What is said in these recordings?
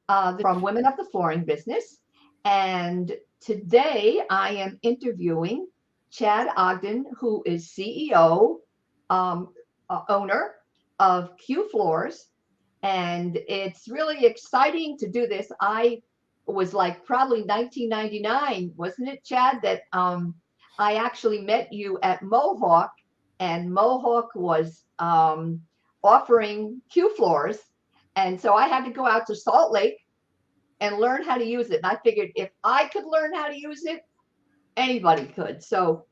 from Women of the Flooring Business. And today I am interviewing Chad Ogden, who is CEO, um, owner of Q Floors. And it's really exciting to do this. I was like probably 1999, wasn't it, Chad, that I actually met you at Mohawk, and Mohawk was offering Q Floors. And so I had to go out to Salt Lake and learn how to use it. And I figured if I could learn how to use it, anybody could. So,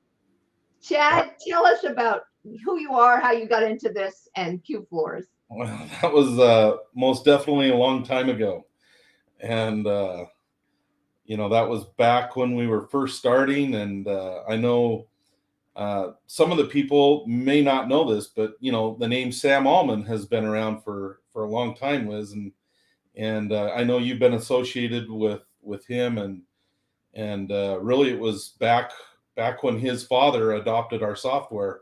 Chad, tell us about who you are, how you got into this, and Q Floors. Well, that was most definitely a long time ago. And, that was back when we were first starting. And I know some of the people may not know this, but, the name Sam Allman has been around for a long time, Liz. And I know you've been associated with him. And really it was back when his father adopted our software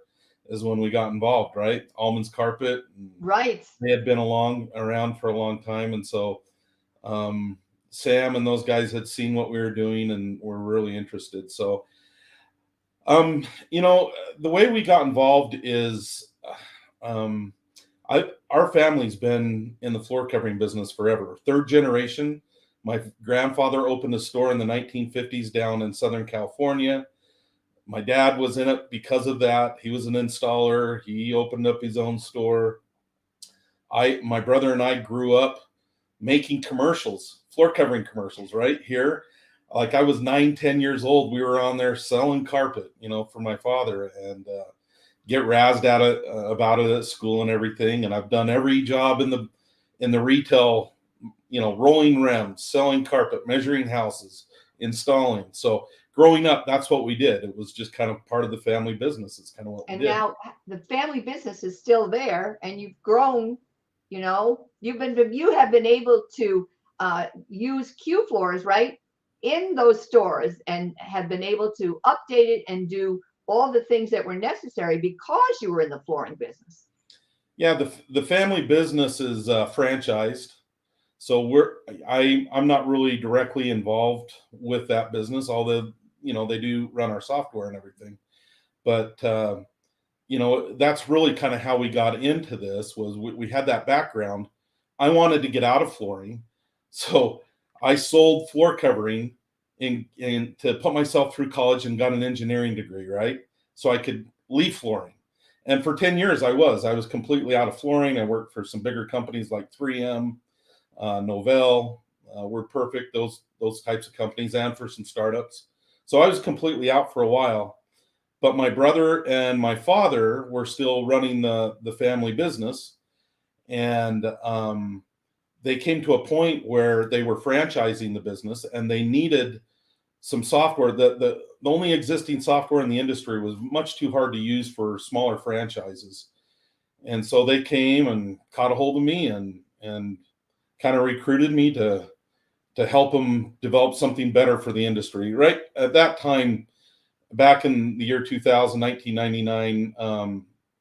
is when we got involved, right? Allman's Carpet. And Right. they had been around for a long time, and so Sam and those guys had seen what we were doing and were really interested. So, the way we got involved is, um, our family's been in the floor covering business forever. Third generation. My grandfather opened a store in the 1950s down in Southern California. My dad was in it because of that. He was an installer. He opened up his own store. My brother and I grew up making commercials, floor covering commercials, right here. Like I was 9, 10 years old. We were on there selling carpet, for my father, and get razzed at it about it at school and everything. And I've done every job in the retail, rolling rims, selling carpet, measuring houses, installing. So growing up, that's what we did. It was just kind of part of the family business. It's kind of what we And did. now the family business is still there, and you've grown. You have been able to use Q Floors, right, in those stores, and have been able to update it and do all the things that were necessary because you were in the flooring business. Yeah, the family business is franchised, so I'm not really directly involved with that business, although they do run our software and everything. But that's really kind of how we got into this. Was we had that background. I wanted to get out of flooring, so I sold floor covering in to put myself through college and got an engineering degree, right? So I could leave flooring. And for 10 years, I was completely out of flooring. I worked for some bigger companies like 3M, Novell, Word Perfect, those types of companies, and for some startups. So I was completely out for a while. But my brother and my father were still running the family business, and they came to a point where they were franchising the business, and they needed some software. The only existing software in the industry was much too hard to use for smaller franchises, and so they came and caught a hold of me and kind of recruited me to help them develop something better for the industry. Right at that time, back in the year 2000, 1999,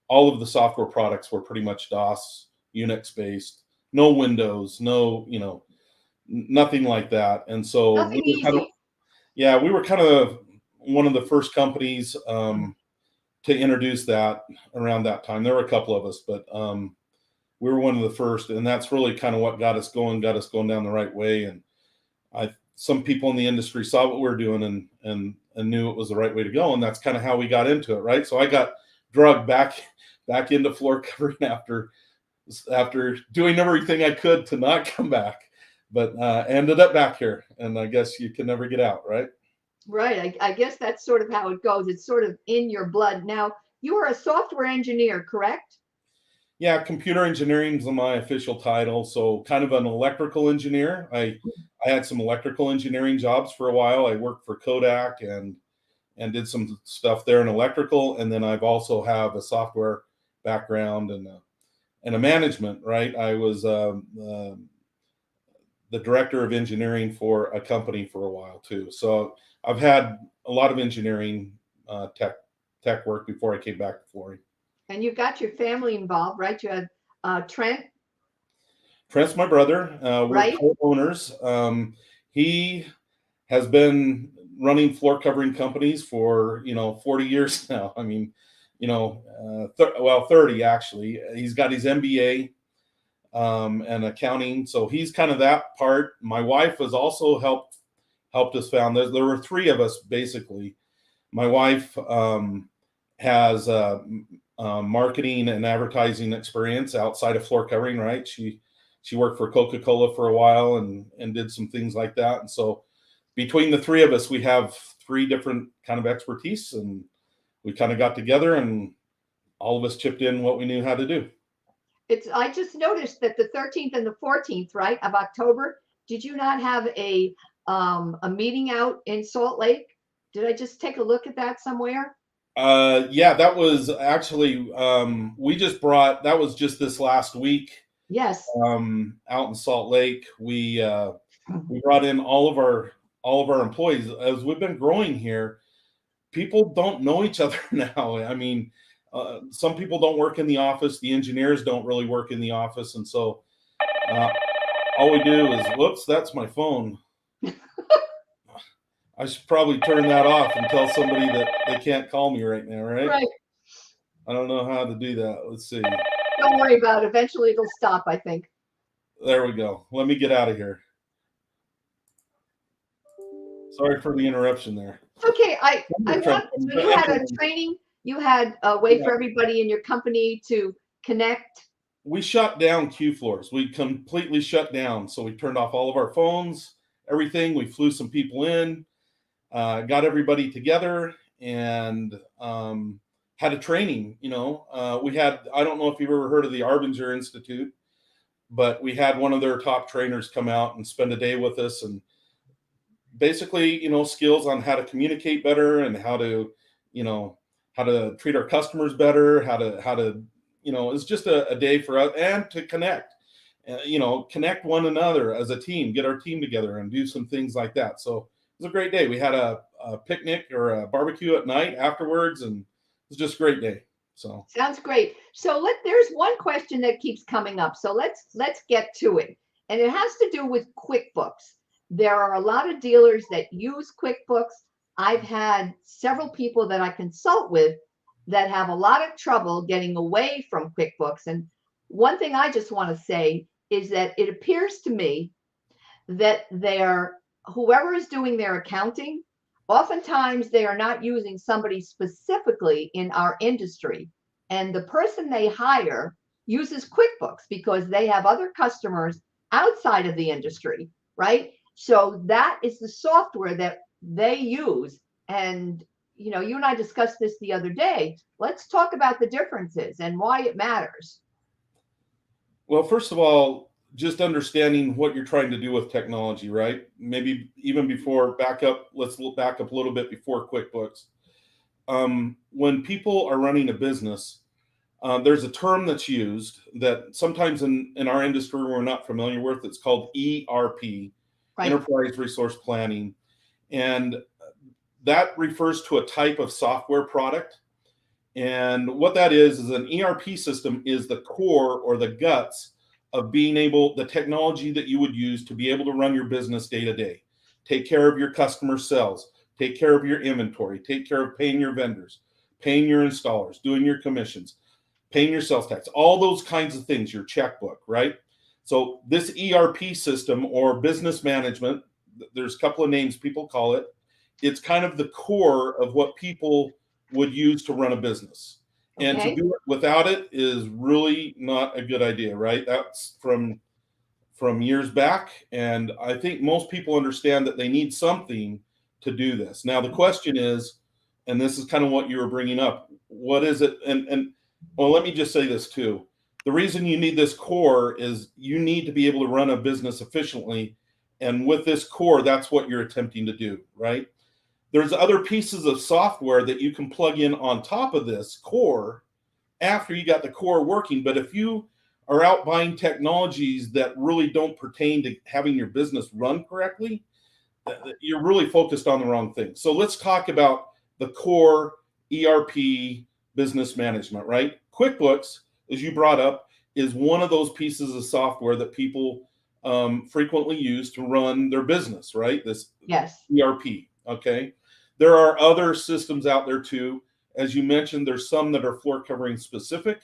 all of the software products were pretty much DOS, Unix based, no Windows, no, nothing like that. And so Nothing easy. we were kind of one of the first companies to introduce that around that time. There were a couple of us, but we were one of the first, and that's really kind of what got us going down the right way. And some people in the industry saw what we were doing and knew it was the right way to go, and that's kind of how we got into it, right? So I got drugged back into floor covering after doing everything I could to not come back, but ended up back here, and I guess you can never get out, right? Right. I guess that's sort of how it goes. It's sort of in your blood. Now, you are a software engineer, correct? Yeah, computer engineering is my official title. So kind of an electrical engineer. I had some electrical engineering jobs for a while. I worked for Kodak and did some stuff there in electrical, and then I've also have a software background and a management. Right, I was the director of engineering for a company for a while too. So I've had a lot of engineering tech work before I came back to flooring. And you've got your family involved, right? You had Trent. Trent's my brother. We're right? co-owners. He has been running floor covering companies for 40 years now. I mean, 30 actually. He's got his MBA and accounting, so he's kind of that part. My wife has also helped us found. There were three of us basically. My wife has marketing and advertising experience outside of floor covering, right? She worked for Coca-Cola for a while and did some things like that. And so between the three of us, we have three different kind of expertise, and we kind of got together and all of us chipped in what we knew how to do. I just noticed that the 13th and the 14th, right, of October, did you not have a meeting out in Salt Lake? Did I just take a look at that somewhere? Yeah, that was actually that was just this last week Yes. out in Salt Lake. We brought in all of our employees. As we've been growing here, people don't know each other now. I mean, some people don't work in the office. The engineers don't really work in the office, and so uh, all we do is, whoops, that's my phone. I should probably turn that off and tell somebody that they can't call me right now, right? Right. I don't know how to do that. Let's see. Don't worry about it. Eventually it'll stop, I think. There we go. Let me get out of here. Sorry for the interruption there. Okay, I want, so you had a training, you had a way for everybody in your company to connect. We shut down Q floors. We completely shut down. So we turned off all of our phones, everything. We flew some people in, got everybody together, and had a training. We had, I don't know if you've ever heard of the Arbinger Institute, but we had one of their top trainers come out and spend a day with us, and basically, skills on how to communicate better and how to treat our customers better, how to it's just a day for us and to connect, connect one another as a team, get our team together and do some things like that. So it was a great day. We had a picnic or a barbecue at night afterwards, and it was just a great day. So sounds great. So there's one question that keeps coming up. So let's get to it. And it has to do with QuickBooks. There are a lot of dealers that use QuickBooks. I've had several people that I consult with that have a lot of trouble getting away from QuickBooks. And one thing I just want to say is that it appears to me that whoever is doing their accounting, oftentimes they are not using somebody specifically in our industry. And the person they hire uses QuickBooks because they have other customers outside of the industry, right? So that is the software that they use. And, you and I discussed this the other day. Let's talk about the differences and why it matters. Well, first of all, just understanding what you're trying to do with technology, right? Maybe even before let's back up a little bit before QuickBooks. When people are running a business, there's a term that's used that sometimes in our industry we're not familiar with. It's called ERP, right. Enterprise Resource Planning. And that refers to a type of software product. And what that is an ERP system is the core or the guts of the technology that you would use to be able to run your business day to day, take care of your customer sales, take care of your inventory, take care of paying your vendors, paying your installers, doing your commissions, paying your sales tax, all those kinds of things, your checkbook, right? So this ERP system or business management, there's a couple of names people call it. It's kind of the core of what people would use to run a business. Okay. And to do it without it is really not a good idea, right? That's from years back. And I think most people understand that they need something to do this. Now, the question is, and this is kind of what you were bringing up, what is it? And well, let me just say this too. The reason you need this core is you need to be able to run a business efficiently. And with this core, that's what you're attempting to do, right? There's other pieces of software that you can plug in on top of this core after you got the core working. But if you are out buying technologies that really don't pertain to having your business run correctly, you're really focused on the wrong thing. So let's talk about the core ERP business management, right? QuickBooks, as you brought up, is one of those pieces of software that people frequently use to run their business, right? This Yes. ERP. Okay. There are other systems out there too. As you mentioned, there's some that are floor covering specific.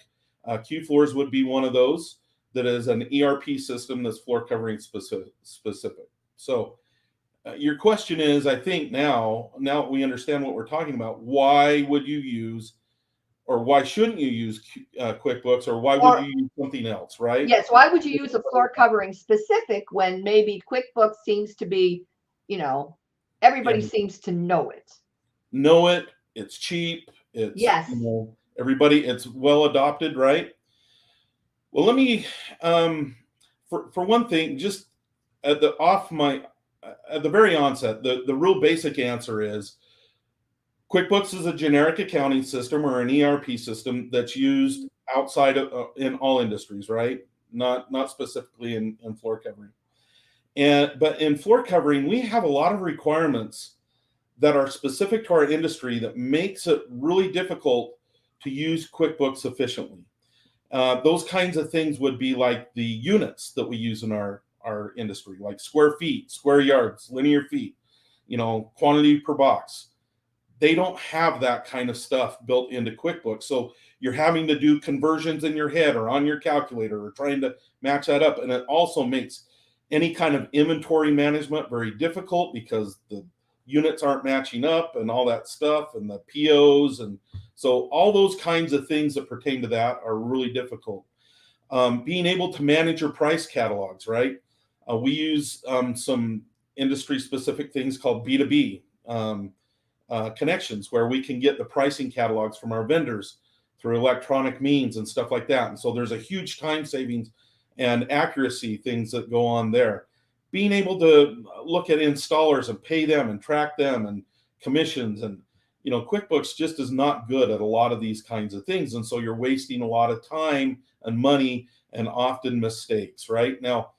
Q Floors would be one of those that is an ERP system that's floor covering specific. So your question is, I think now we understand what we're talking about. Why would you use, or why shouldn't you use QuickBooks, or why would Or you use something else, right? yes, why would you use a floor covering specific when maybe QuickBooks seems to be, Yeah, everybody seems to know it. know it. It's cheap. It's Yes. everybody. It's well adopted, right? Well, let me for one thing, just at the very onset, the real basic answer is QuickBooks is a generic accounting system or an ERP system that's used outside of in all industries, right? Not specifically in floor covering. But in floor covering, we have a lot of requirements that are specific to our industry that makes it really difficult to use QuickBooks efficiently. Those kinds of things would be like the units that we use in our industry, like square feet, square yards, linear feet, quantity per box. They don't have that kind of stuff built into QuickBooks. So you're having to do conversions in your head or on your calculator or trying to match that up. And it also makes any kind of inventory management very difficult because the units aren't matching up and all that stuff and the POs. And so all those kinds of things that pertain to that are really difficult. Being able to manage your price catalogs, right? We use some industry specific things called B2B. Connections where we can get the pricing catalogs from our vendors through electronic means and stuff like that. And so there's a huge time savings and accuracy things that go on there. Being able to look at installers and pay them and track them and commissions, and QuickBooks just is not good at a lot of these kinds of things. And so you're wasting a lot of time and money and often mistakes, right? Now,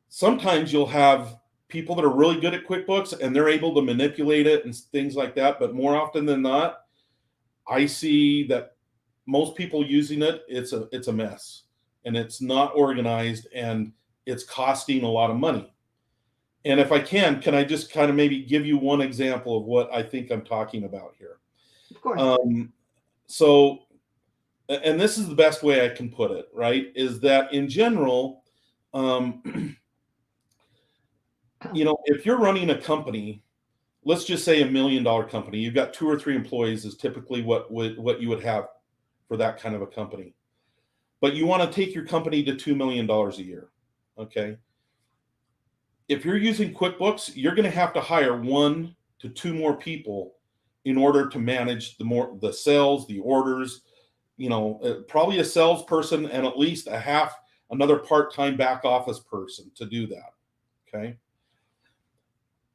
sometimes you'll have people that are really good at QuickBooks and they're able to manipulate it and things like that. But more often than not, I see that most people using it, it's a mess and it's not organized and it's costing a lot of money. And if I can I just kind of maybe give you one example of what I think I'm talking about here? Of course. So, and this is the best way I can put it, right? Is that in general, if you're running a company, let's just say $1 million company, you've got 2 or 3 employees is typically what you would have for that kind of a company. But you want to take your company to $2 million a year. Okay. If you're using QuickBooks, you're going to have to hire 1 to 2 more people in order to manage the sales, the orders, probably a salesperson and at least another part-time back office person to do that. Okay.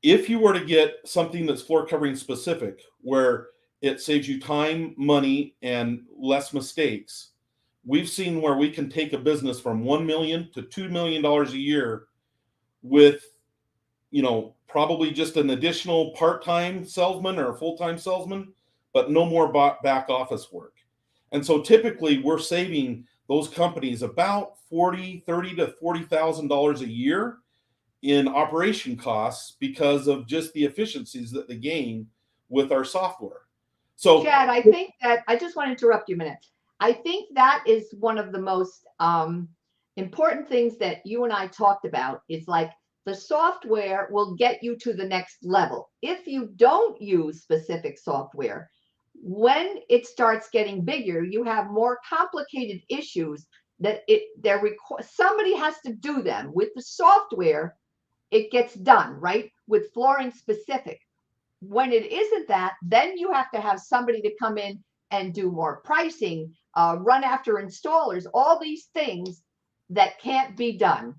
If you were to get something that's floor covering specific, where it saves you time, money, and less mistakes, we've seen where we can take a business from $1 million to $2 million a year with, probably just an additional part-time salesman or a full-time salesman, but no more back office work. And so typically we're saving those companies about $30,000 to $40,000 a year in operation costs because of just the efficiencies that they gain with our software. So Chad, I think that I just want to interrupt you a minute. I think that is one of the most important things that you and I talked about is like the software will get you to the next level. If you don't use specific software, when it starts getting bigger, you have more complicated issues that somebody has to do them. With the software, it gets done, right? With flooring specific. When it isn't that, then you have to have somebody to come in and do more pricing, run after installers, all these things that can't be done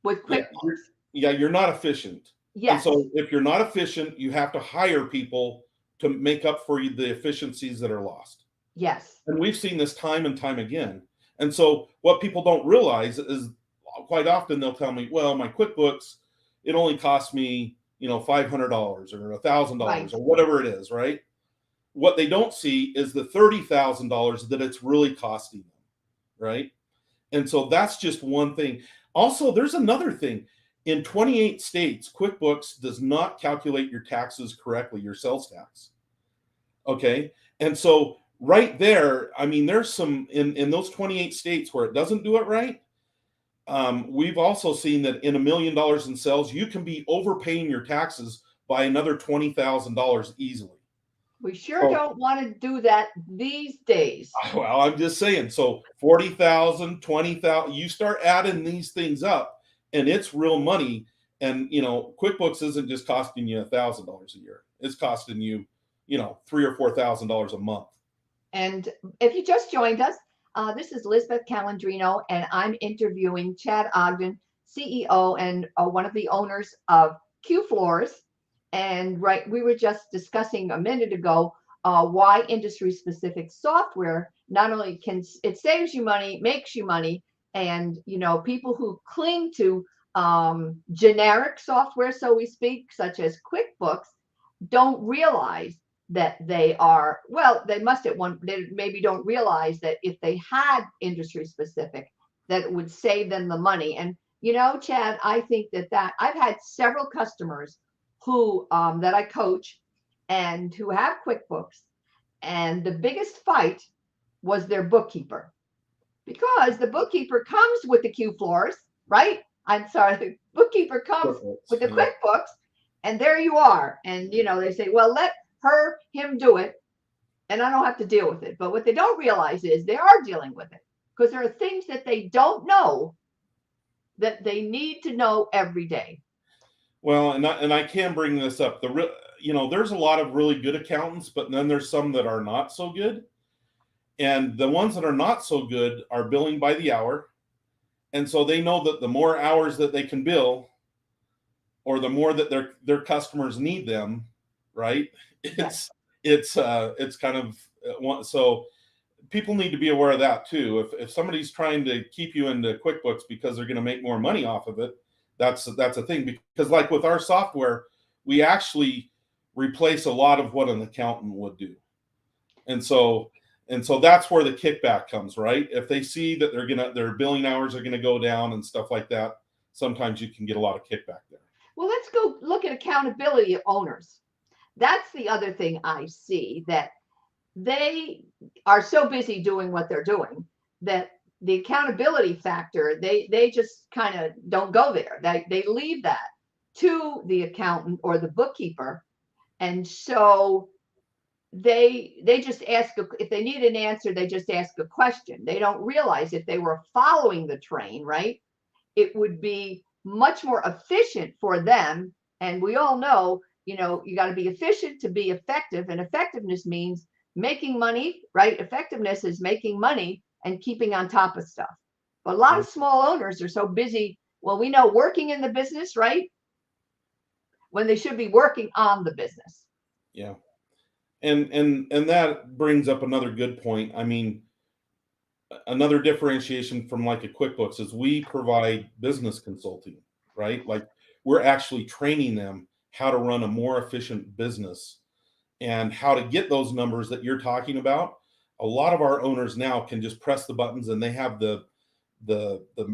with QuickBooks. You're not efficient. Yes. And so if you're not efficient, you have to hire people to make up for the efficiencies that are lost. Yes. And we've seen this time and time again. And so what people don't realize is quite often they'll tell me, well, my QuickBooks, it only costs me, $500 or $1,000 or whatever it is, right? What they don't see is the $30,000 that it's really costing them, right? And so that's just one thing. Also, there's another thing. In 28 states, QuickBooks does not calculate your taxes correctly, your sales tax. Okay. And so right there, I mean, there's some in those 28 states where it doesn't do it right. We've also seen that in $1 million in sales, you can be overpaying your taxes by another $20,000 easily. We sure don't want to do that these days. Well, I'm just saying. So 40,000, 20,000, you start adding these things up, and it's real money. And QuickBooks isn't just costing you $1,000 a year; it's costing you, $3,000 or $4,000 a month. And if you just joined us, this is Lisbeth Calandrino, and I'm interviewing Chad Ogden, CEO and one of the owners of Q Floors. And we were just discussing a minute ago why industry-specific software not only it saves you money, makes you money, and people who cling to generic software, so we speak, such as QuickBooks, don't realize that they maybe don't realize that if they had industry specific, that it would save them the money. And Chad, I think that I've had several customers who that I coach and who have QuickBooks, and the biggest fight was their bookkeeper, because the bookkeeper comes with the Q Floors, right? I'm sorry, the bookkeeper comes with the QuickBooks, and there you are. And they say, well, let him do it, and I don't have to deal with it. But what they don't realize is they are dealing with it, because there are things that they don't know that they need to know every day. Well, and I can bring this up. There's a lot of really good accountants, but then there's some that are not so good. And the ones that are not so good are billing by the hour. And so they know that the more hours that they can bill, or the more that their customers need them, right? It's kind of, so people need to be aware of that too. If somebody's trying to keep you into QuickBooks because they're going to make more money off of it, that's a thing. Because like with our software, we actually replace a lot of what an accountant would do. And so that's where the kickback comes, right? If they see that their billing hours are gonna go down and stuff like that, sometimes you can get a lot of kickback there. Well, let's go look at accountability of owners. That's the other thing I see, that they are so busy doing what they're doing that the accountability factor, they just kind of don't go there. They leave that to the accountant or the bookkeeper. And so they just ask, if they need an answer, they just ask a question. They don't realize if they were following the train, right, it would be much more efficient for them. And we all know, you got to be efficient to be effective. And effectiveness means making money, right? Effectiveness is making money and keeping on top of stuff. But a lot of small owners are so busy, well, we know, working in the business, right, when they should be working on the business. Yeah. And that brings up another good point. I mean, another differentiation from like a QuickBooks is we provide business consulting, right? Like we're actually training them how to run a more efficient business and how to get those numbers that you're talking about. A lot of our owners now can just press the buttons and they have the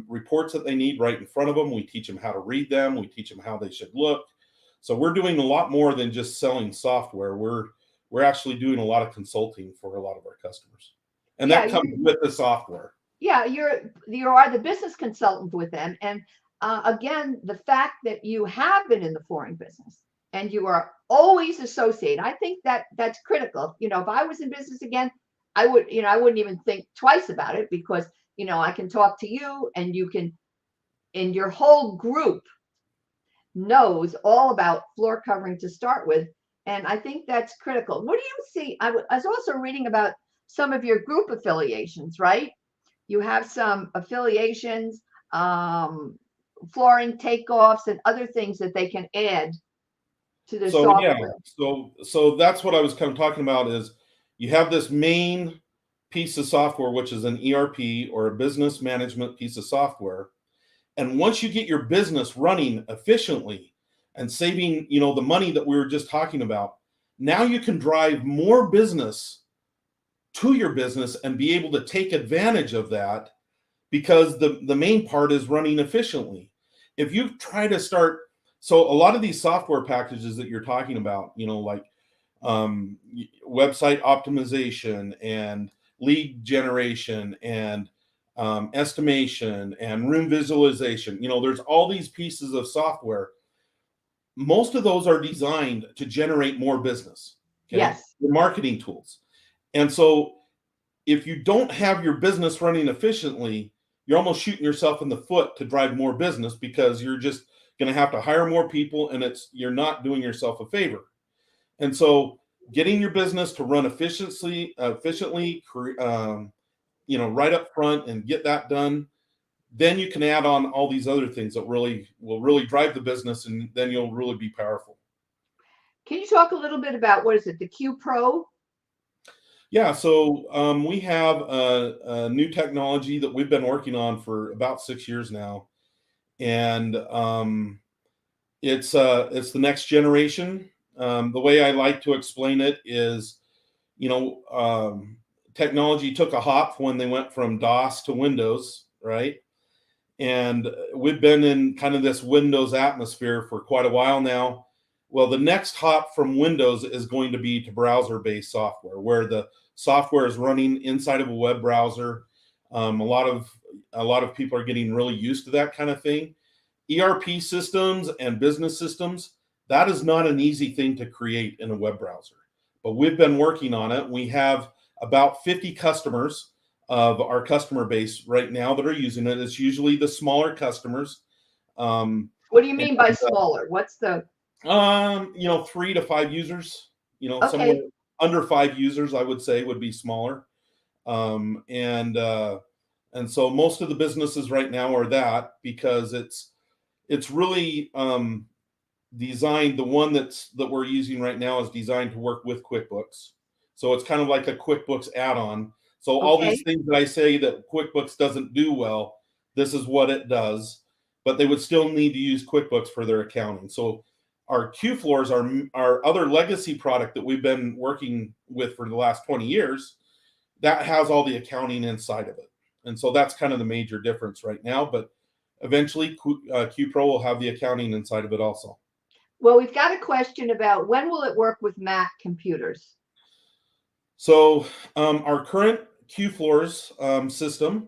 reports that they need right in front of them. We teach them how to read them. We teach them how they should look. So we're doing a lot more than just selling software. We're actually doing a lot of consulting for a lot of our customers. And that comes with the software. Yeah, you are the business consultant with them. And again, the fact that you have been in the flooring business and you are always associated, I think that's critical. If I was in business again, I wouldn't even think twice about it, because I can talk to you, and you can, and your whole group knows all about floor covering to start with. And I think that's critical. What do you see? I was also reading about some of your group affiliations, right? You have some affiliations, flooring takeoffs, and other things that they can add to the software. Yeah, so that's what I was kind of talking about, is you have this main piece of software, which is an ERP or a business management piece of software. And once you get your business running efficiently and saving, the money that we were just talking about, now you can drive more business to your business and be able to take advantage of that, because the main part is running efficiently. If you try to start, so a lot of these software packages that you're talking about, like website optimization and lead generation and estimation and room visualization, there's all these pieces of software. Most of those are designed to generate more business. Okay. Yes. The marketing tools. And so if you don't have your business running efficiently, you're almost shooting yourself in the foot to drive more business, because you're just going to have to hire more people, and you're not doing yourself a favor. And so getting your business to run efficiently, right up front and get that done, then you can add on all these other things that will really drive the business, and then you'll really be powerful. Can you talk a little bit about, what is it, the Q Pro? Yeah, so we have a new technology that we've been working on for about 6 years now, and it's the next generation. The way I like to explain it is, technology took a hop when they went from DOS to Windows, right? And we've been in kind of this Windows atmosphere for quite a while now. Well, the next hop from Windows is going to be to browser-based software, where the software is running inside of a web browser. A lot of people are getting really used to that kind of thing. ERP systems and business systems, that is not an easy thing to create in a web browser, but we've been working on it. We have about 50 customers of our customer base right now that are using it. It's usually the smaller customers. What do you mean by smaller? What's the 3 to 5 users, okay. Somewhere under 5 users, I would say, would be smaller. And so most of the businesses right now are that, because it's really designed. The one that we're using right now is designed to work with QuickBooks. So it's kind of like a QuickBooks add-on. So all these things that I say that QuickBooks doesn't do well, this is what it does, but they would still need to use QuickBooks for their accounting. So our Q Floors, our other legacy product that we've been working with for the last 20 years, that has all the accounting inside of it. And so that's kind of the major difference right now, but eventually Q Pro will have the accounting inside of it also. Well, we've got a question about, when will it work with Mac computers? So our current Q Floors system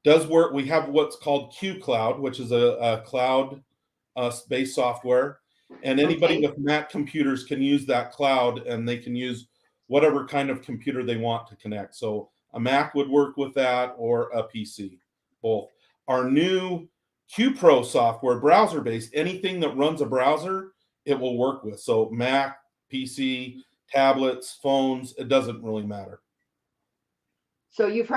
does work. We have what's called Q Cloud, which is a cloud-based software. And anybody with Mac computers can use that cloud, and they can use whatever kind of computer they want to connect. So a Mac would work with that, or a PC, both. Our new Q Pro software, browser-based, anything that runs a browser, it will work with. So Mac, PC, tablets, phones, it doesn't really matter. So you've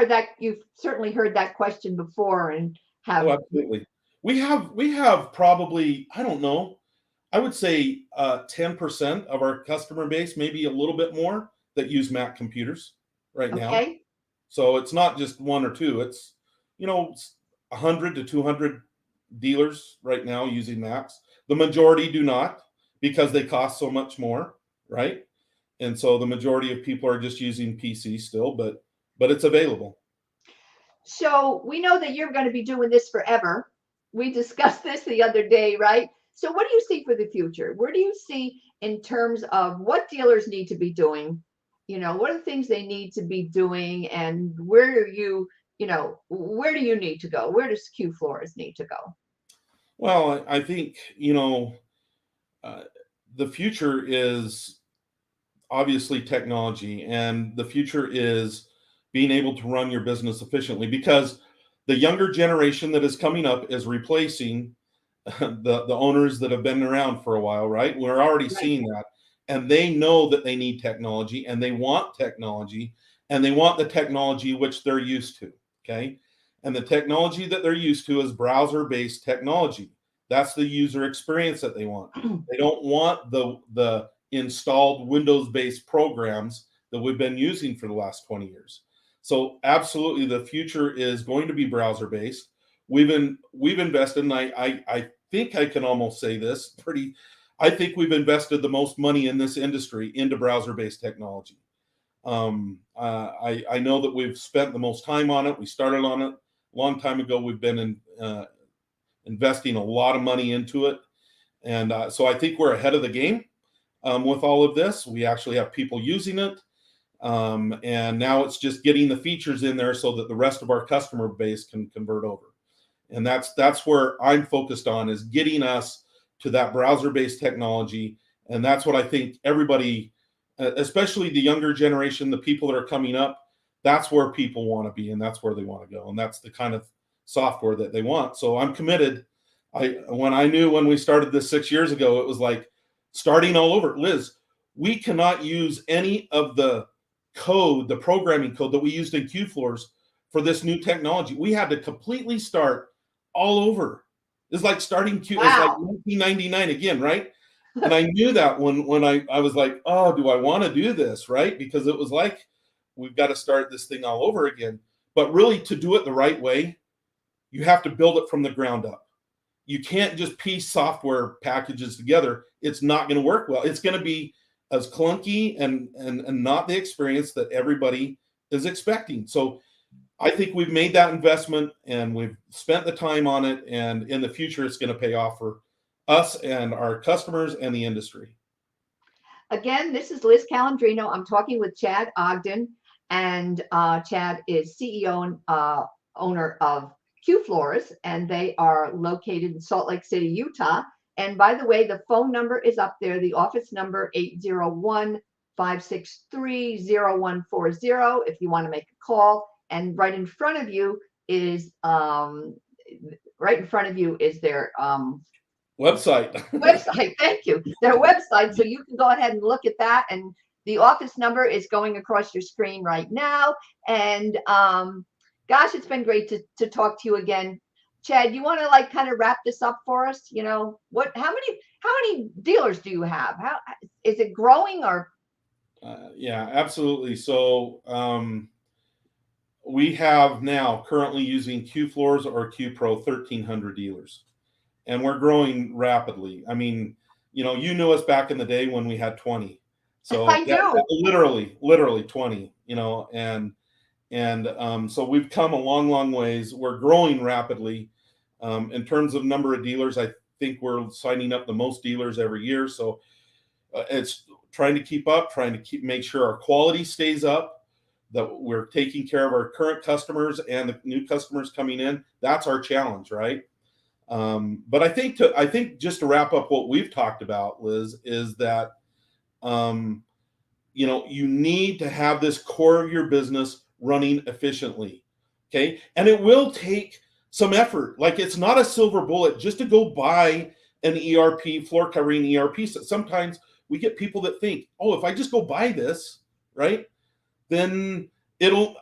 certainly heard that question before, and have. Oh, absolutely. We have probably, I don't know, I would say 10% of our customer base, maybe a little bit more, that use Mac computers right now. So it's not just one or two. It's 100 to 200 dealers right now using Macs. The majority do not, because they cost so much more, right? And so the majority of people are just using PC still, but it's available. So we know that you're going to be doing this forever. We discussed this the other day, right? So what do you see for the future? Where do you see in terms of what dealers need to be doing? What are the things they need to be doing, and where do you need to go? Where does Q Floors need to go? Well, I think, the future is obviously technology, and the future is being able to run your business efficiently, because the younger generation that is coming up is replacing the owners that have been around for a while, right? We're already seeing that, and they know that they need technology, and they want technology, and they want the technology which they're used to. Okay. And the technology that they're used to is browser-based technology. That's the user experience that they want. They don't want the installed Windows-based programs that we've been using for the last 20 years. So absolutely, the future is going to be browser-based. We've invested, and I think I can almost say this I think we've invested the most money in this industry into browser-based technology. I know that we've spent the most time on it. We started on it long time ago. We've been investing a lot of money into it. And so I think we're ahead of the game with all of this. We actually have people using it. And now it's just getting the features in there so that the rest of our customer base can convert over. And that's where I'm focused on, is getting us to that browser-based technology. And that's what I think everybody, especially the younger generation, the people that are coming up, that's where people want to be, and that's where they want to go. And that's the kind of software that they want. So I'm committed. When we started this 6 years ago, it was like starting all over. Liz, we cannot use any of the code, the programming code that we used in QFloors for this new technology. We had to completely start all over. It's like starting Q. Wow. It's like 1999 again, right? And I knew that when I was like, oh, do I want to do this, right? Because it was like, we've got to start this thing all over again. But really, to do it the right way, you have to build it from the ground up. You can't just piece software packages together. It's not going to work well. It's going to be as clunky and not the experience that everybody is expecting. So I think we've made that investment and we've spent the time on it. And in the future, it's going to pay off for us and our customers and the industry. Again, this is Liz Calandrino. I'm talking with Chad Ogden, and Chad is CEO and owner of QFloors, and they are located in Salt Lake City, Utah. And by the way, the phone number is up there, the office number 801-563-0140 if you want to make a call. And right in front of you is their website. Thank you. Their website. So you can go ahead and look at that. And the office number is going across your screen right now. And gosh, it's been great to talk to you again. Chad, you want to kind of wrap this up for us? How many dealers do you have? How is it growing or? Yeah, absolutely. So we have now currently using QFloors or QPro 1,300 dealers, and we're growing rapidly. I mean, you knew us back in the day when we had 20. So I do. Literally 20. So we've come a long, long ways. We're growing rapidly. In terms of number of dealers, I think we're signing up the most dealers every year. So it's trying to keep up, make sure our quality stays up, that we're taking care of our current customers and the new customers coming in. That's our challenge, right? But I think just to wrap up what we've talked about, Liz, is that you need to have this core of your business running efficiently. Okay. And it will take some effort. Like, it's not a silver bullet just to go buy an ERP, floor covering ERP. Sometimes we get people that think, oh, if I just go buy this, right, then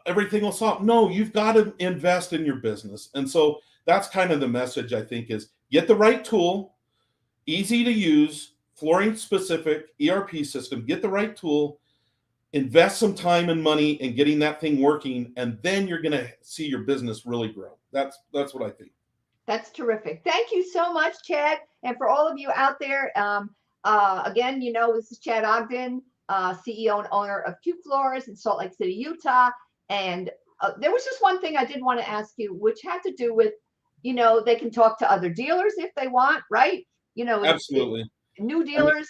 everything will solve. No, you've got to invest in your business. And so that's kind of the message, I think, is get the right tool, easy to use, flooring specific ERP system, get the right tool, invest some time and money in getting that thing working, and then you're going to see your business really grow. That's what I think. That's terrific. Thank you so much, Chad. And for all of you out there, again, this is Chad Ogden, CEO and owner of QFloors in Salt Lake City, Utah. And there was just one thing I did want to ask you, which had to do with, they can talk to other dealers if they want, right? Absolutely. New dealers.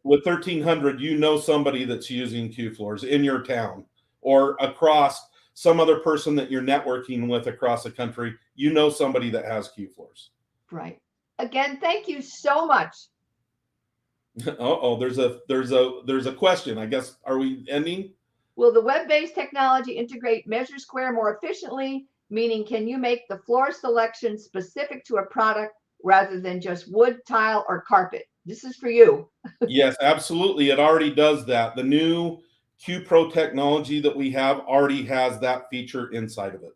With 1,300, somebody that's using QFloors in your town or across some other person that you're networking with across the country. Somebody that has QFloors. Right. Again, thank you so much. There's a question. I guess, are we ending? Will the web-based technology integrate Measure Square more efficiently? Meaning, can you make the floor selection specific to a product rather than just wood, tile, or carpet? This is for you. Yes, absolutely. It already does that. The new QPro technology that we have already has that feature inside of it.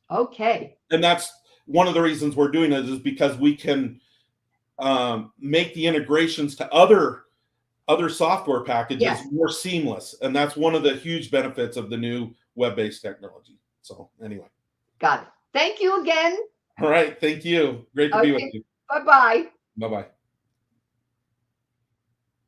Okay. And that's one of the reasons we're doing it, is because we can make the integrations to other software packages more seamless. And that's one of the huge benefits of the new web-based technology. So anyway. Got it. Thank you again. All right. Thank you. Great to be with you. Bye-bye. Bye-bye.